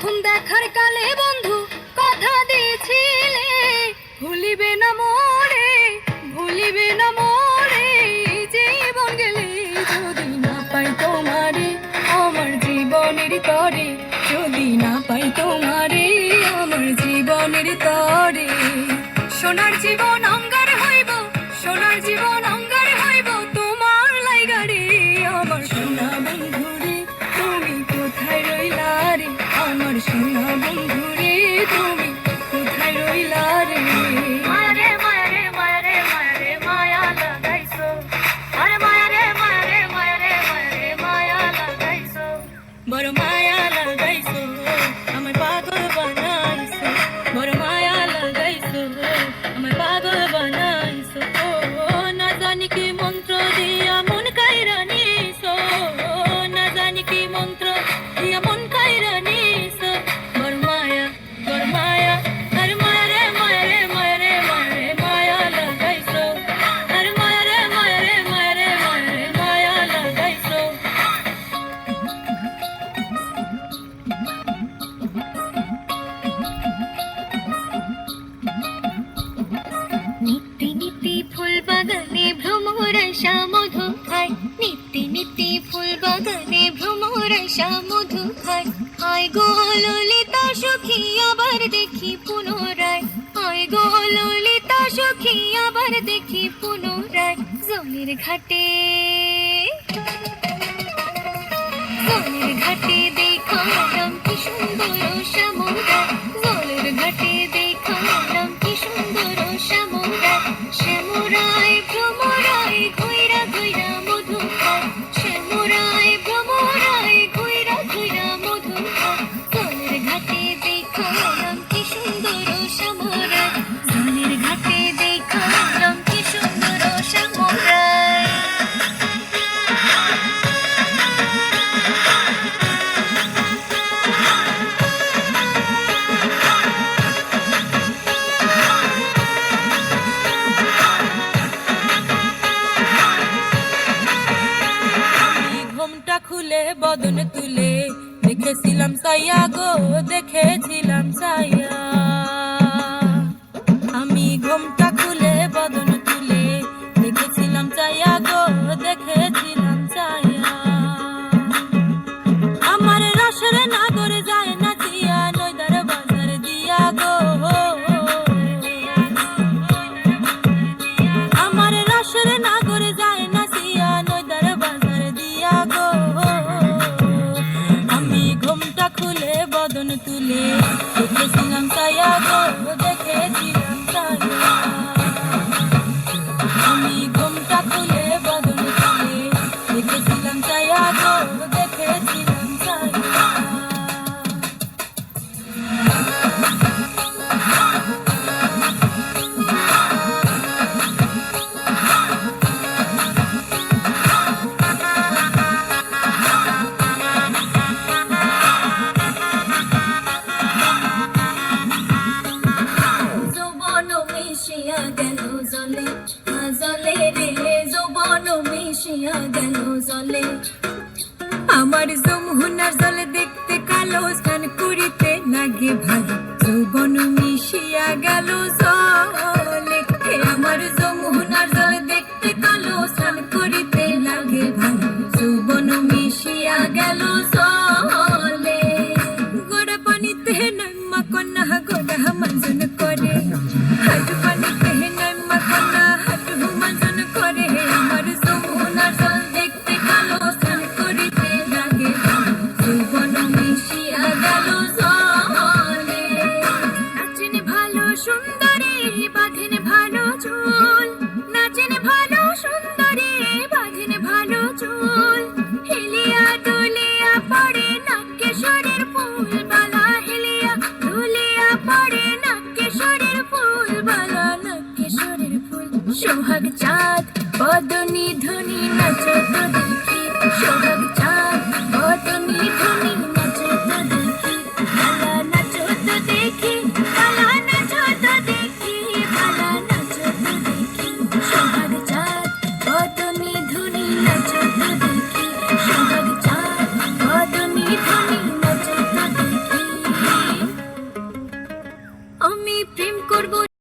প্রথম দেখার কালে বন্ধু কথা দিয়েছিলে, ভুলিবে না মোরে, ভুলিবে না মোরে। জীবন গেলে যদি না পাই তোমারে, আমার জীবনের তরে, যদি না পাই তোমারে, আমার জীবনের তরে। সোনার জীবন অঙ্গার হইব, সোনার জীবন অঙ্গার হইব তোমার লাইগারে। আমার সোনা বন্ধু রে, তুমি কোথায় রইলা রে? আমার সোনা বন্ধু রে, তুমি কোথায় রইলা রে? মায়া রে মায়া রে মায়া রে মায়া রে মায়া লাগাইছো, আরে মায়া রে মায়া রে মায়া রে মায়া রে মায়া লাগাইছো। বড় মায়া লাগাইছো, আমার পাগল বানাইছো। বড় মায়া লাগাইছো, আমার পাগল বানাইছো। না জানি কি মন্ত্র দিয়া মন কাইরা নিছো, না জানি কি মন্ত্র দিয়া মন কাইরা নিছো। বড় মায়া, বড় মায়া, আরে মায়া রে মায়া রে মায়া রে মায়া রে মায়া লাগাইছো। আরে মায়া রে মায়া রে মায়া রে মায়া রে মায়া লাগাইছো। নিত্যি নিত্যি ফুল বাগানে ভ্রমর আশা মধু খায়, নিত্যি নিত্যি ফুল বাগানে ভ্রমর আশা মধু খায়। আয় গো ললিতা সখী আবার দেখি পুনরায়, আয় গো ললিতা সখী আবার দেখি পুনরায়। জলের ঘাটে, জলের ঘাটে দেখালাম কি সুন্দর শ্যামরা, জলের ঘাটে দেখালাম কি সুন্দর শ্যামরা। শ্যামরায় ভ্রমরায় ঘুইরা ঘুইরা মধু খায়, শ্যামরায় ভ্রমরায় ঘুইরা ঘুইরা মধু খায়। জলের ঘাটে দেখালাম কি সুন্দর শ্যামরা, জলের ঘাটে দেখালাম কি সুন্দর শ্যামরা। ঘুমটা খুলে বদন তুলে দেখেছিলাম সাইয়া গো, দেখেছিলাম সাইয়া। আমি ঘুমটা খুলে বদন তুলে দেখেছিলাম সাইয়া গো, দেখেছিলাম সাইয়া। আমার রসের নাগর যায় নাচিয়া নইদার বাজার দিয়া গো, আমার রসের নাগর যায় নাচিয়া নইদার বাজার দিয়া গো। আমি ঘুমটা খুলে বদন তুলে দেখেছিলাম সাইয়া গো, দেখেছিলাম সাইয়া। আমি ঘুমটা খুলে বদন তুলে দেখেছিলাম সাইয়া গো, দেখেছিলাম সাইয়া। যৌবন মিশিয়া গেল জলে, জলে রে যৌবন মিশিয়া গেল জলে। আমার যমুনার জলে দেখতে কালো, স্নান করিতে লাগে ভালো, যৌবন মিশিয়া গেল জলে। হে আমার যমুনার জলে দেখতে কালো, স্নান করিতে লাগে ভালো, যৌবন মিশিয়া গেল জলে। গোড়া পানিতে নাইমা কন্যা গোড়া মানজন করে, হাঁটু পানিতে নাইমা কন্যা হাঁটু মানজন করে। আমার যমুনার জল দেখতে কালো, স্নান করিতে লাগে ভালো, যৌবন মিশিয়া গেল জলে। নাচেন ভালো সুন্দরী বাঁধেন ভালো চুল, নাচেন ভালো সুন্দরী বাঁধেন ভালো চুল। হেলিয়া দুলিয়া পড়ে নাকেশ্বরের ফুল বালা, হেলিয়া দুলিয়া পড়ে নাকেশ্বরের ফুল বালা, নাকেশ্বরের ফুল। সোহাগ চাঁদ পদনি ধ্বনি নাচো তো দেখি, সোহাগ চাঁদ